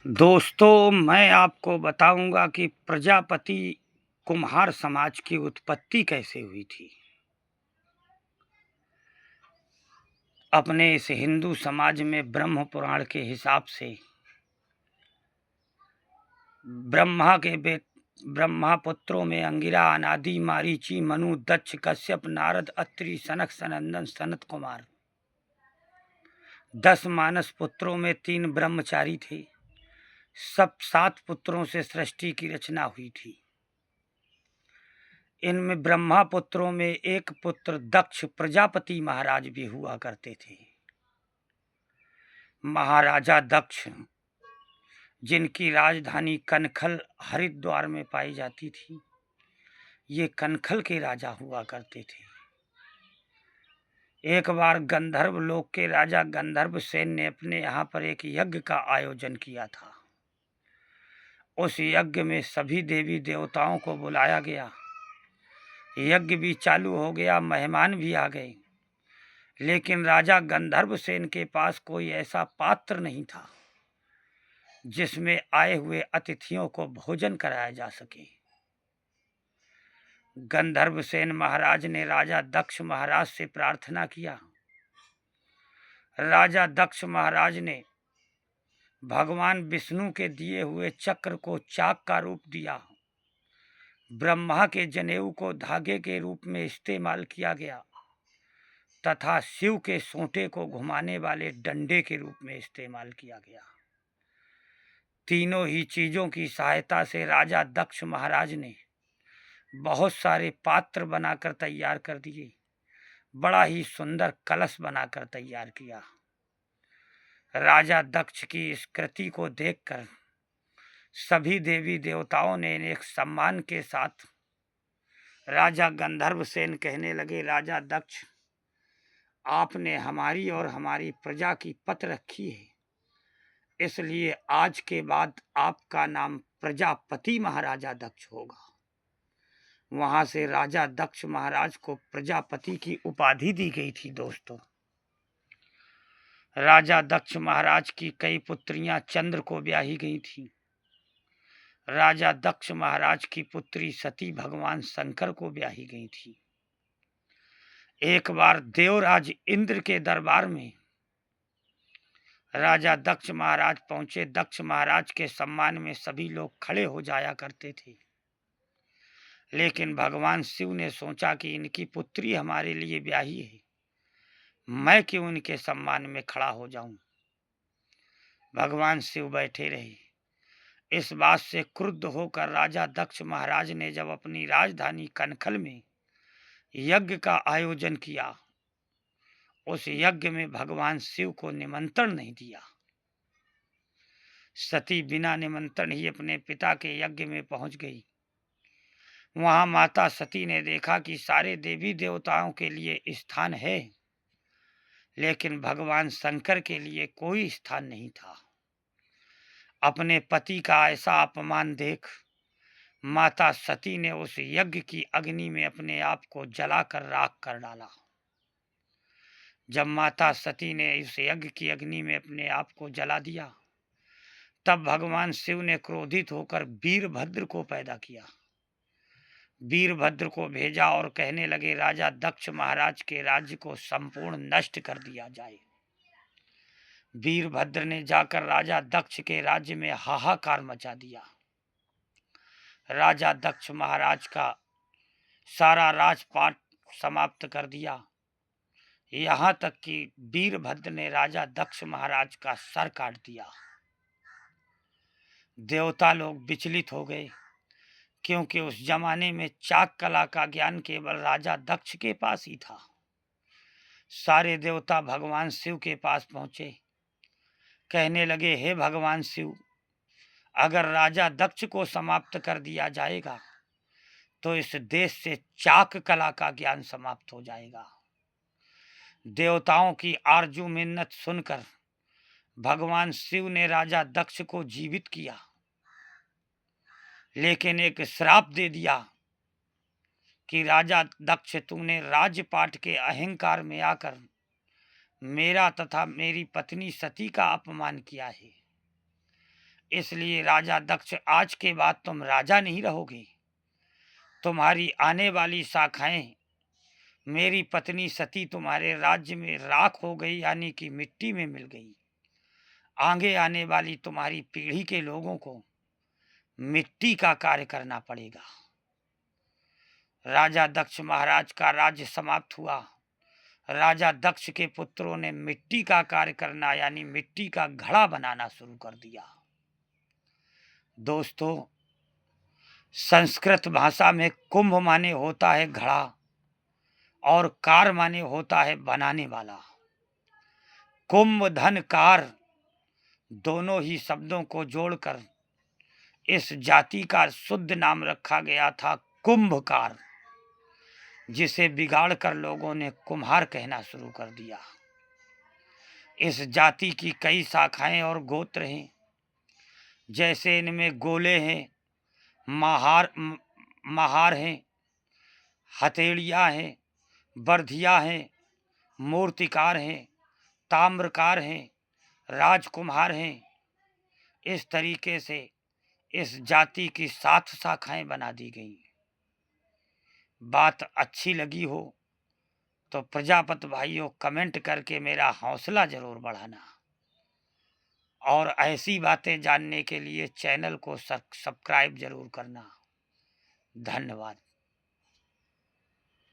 दोस्तों, मैं आपको बताऊंगा कि प्रजापति कुम्हार समाज की उत्पत्ति कैसे हुई थी। अपने इस हिंदू समाज में ब्रह्म पुराण के हिसाब से ब्रह्मा पुत्रों में अंगिरा, अनादि, मारीची, मनु, दक्ष, कश्यप, नारद, अत्रि, सनक, सनंदन, सनत कुमार। 10 मानस पुत्रों में 3 ब्रह्मचारी थे। सब 7 पुत्रों से सृष्टि की रचना हुई थी। इनमें ब्रह्मा पुत्रों में एक पुत्र दक्ष प्रजापति महाराज भी हुआ करते थे। महाराजा दक्ष, जिनकी राजधानी कनखल हरिद्वार में पाई जाती थी, ये कनखल के राजा हुआ करते थे। एक बार गंधर्व लोक के राजा गंधर्व सेन ने अपने यहाँ पर एक यज्ञ का आयोजन किया था। उस यज्ञ में सभी देवी देवताओं को बुलाया गया। यज्ञ भी चालू हो गया, मेहमान भी आ गए, लेकिन राजा गंधर्व सेन के पास कोई ऐसा पात्र नहीं था जिसमें आए हुए अतिथियों को भोजन कराया जा सके। गंधर्व सेन महाराज ने राजा दक्ष महाराज से प्रार्थना किया। राजा दक्ष महाराज ने भगवान विष्णु के दिए हुए चक्र को चाक का रूप दिया। ब्रह्मा के जनेऊ को धागे के रूप में इस्तेमाल किया गया तथा शिव के सोंटे को घुमाने वाले डंडे के रूप में इस्तेमाल किया गया। तीनों ही चीजों की सहायता से राजा दक्ष महाराज ने बहुत सारे पात्र बनाकर तैयार कर दिए। बड़ा ही सुंदर कलश बनाकर तैयार किया। राजा दक्ष की इस कृति को देखकर सभी देवी देवताओं ने एक सम्मान के साथ राजा गंधर्व सेन कहने लगे, राजा दक्ष, आपने हमारी और हमारी प्रजा की पत रखी है, इसलिए आज के बाद आपका नाम प्रजापति महाराजा दक्ष होगा। वहां से राजा दक्ष महाराज को प्रजापति की उपाधि दी गई थी। दोस्तों, राजा दक्ष महाराज की कई पुत्रियां चंद्र को ब्याही गई थीं। राजा दक्ष महाराज की पुत्री सती भगवान शंकर को ब्याही गई थी। एक बार देवराज इंद्र के दरबार में राजा दक्ष महाराज पहुंचे। दक्ष महाराज के सम्मान में सभी लोग खड़े हो जाया करते थे, लेकिन भगवान शिव ने सोचा कि इनकी पुत्री हमारे लिए ब्याही है, मैं क्यों इनके सम्मान में खड़ा हो जाऊं। भगवान शिव बैठे रहे। इस बात से क्रुद्ध होकर राजा दक्ष महाराज ने जब अपनी राजधानी कनखल में यज्ञ का आयोजन किया, उस यज्ञ में भगवान शिव को निमंत्रण नहीं दिया। सती बिना निमंत्रण ही अपने पिता के यज्ञ में पहुंच गई। वहां माता सती ने देखा कि सारे देवी देवताओं के लिए स्थान है, लेकिन भगवान शंकर के लिए कोई स्थान नहीं था। अपने पति का ऐसा अपमान देख माता सती ने उस यज्ञ की अग्नि में अपने आप को जलाकर राख कर डाला। जब माता सती ने इस यज्ञ की अग्नि में अपने आप को जला दिया, तब भगवान शिव ने क्रोधित होकर वीरभद्र को पैदा किया। वीरभद्र को भेजा और कहने लगे, राजा दक्ष महाराज के राज्य को संपूर्ण नष्ट कर दिया जाए। वीरभद्र ने जाकर राजा दक्ष के राज्य में हाहाकार मचा दिया। राजा दक्ष महाराज का सारा राजपाट समाप्त कर दिया। यहाँ तक कि वीरभद्र ने राजा दक्ष महाराज का सर काट दिया। देवता लोग विचलित हो गए, क्योंकि उस जमाने में चाक कला का ज्ञान केवल राजा दक्ष के पास ही था। सारे देवता भगवान शिव के पास पहुंचे। कहने लगे, हे भगवान शिव, अगर राजा दक्ष को समाप्त कर दिया जाएगा तो इस देश से चाक कला का ज्ञान समाप्त हो जाएगा। देवताओं की आरजू मिन्नत सुनकर भगवान शिव ने राजा दक्ष को जीवित किया, लेकिन एक श्राप दे दिया कि राजा दक्ष, तूने राजपाट के अहंकार में आकर मेरा तथा मेरी पत्नी सती का अपमान किया है, इसलिए राजा दक्ष, आज के बाद तुम राजा नहीं रहोगे। तुम्हारी आने वाली शाखाएं, मेरी पत्नी सती तुम्हारे राज्य में राख हो गई, यानी कि मिट्टी में मिल गई। आगे आने वाली तुम्हारी पीढ़ी के लोगों को मिट्टी का कार्य करना पड़ेगा। राजा दक्ष महाराज का राज्य समाप्त हुआ। राजा दक्ष के पुत्रों ने मिट्टी का कार्य करना, यानी मिट्टी का घड़ा बनाना शुरू कर दिया। दोस्तों, संस्कृत भाषा में कुंभ माने होता है घड़ा और कार माने होता है बनाने वाला। कुंभ धन कार दोनों ही शब्दों को जोड़कर इस जाति का शुद्ध नाम रखा गया था कुंभकार, जिसे बिगाड़कर लोगों ने कुम्हार कहना शुरू कर दिया। इस जाति की कई शाखाएं और गोत्र हैं, जैसे इनमें गोले हैं, महार हैं, हथेलिया हैं, बर्धिया हैं, मूर्तिकार हैं, ताम्रकार हैं, राजकुम्हार हैं। इस तरीके से इस जाति की 7 शाखाएं बना दी गई। बात अच्छी लगी हो तो प्रजापति भाइयों कमेंट करके मेरा हौसला जरूर बढ़ाना, और ऐसी बातें जानने के लिए चैनल को सब्सक्राइब जरूर करना। धन्यवाद।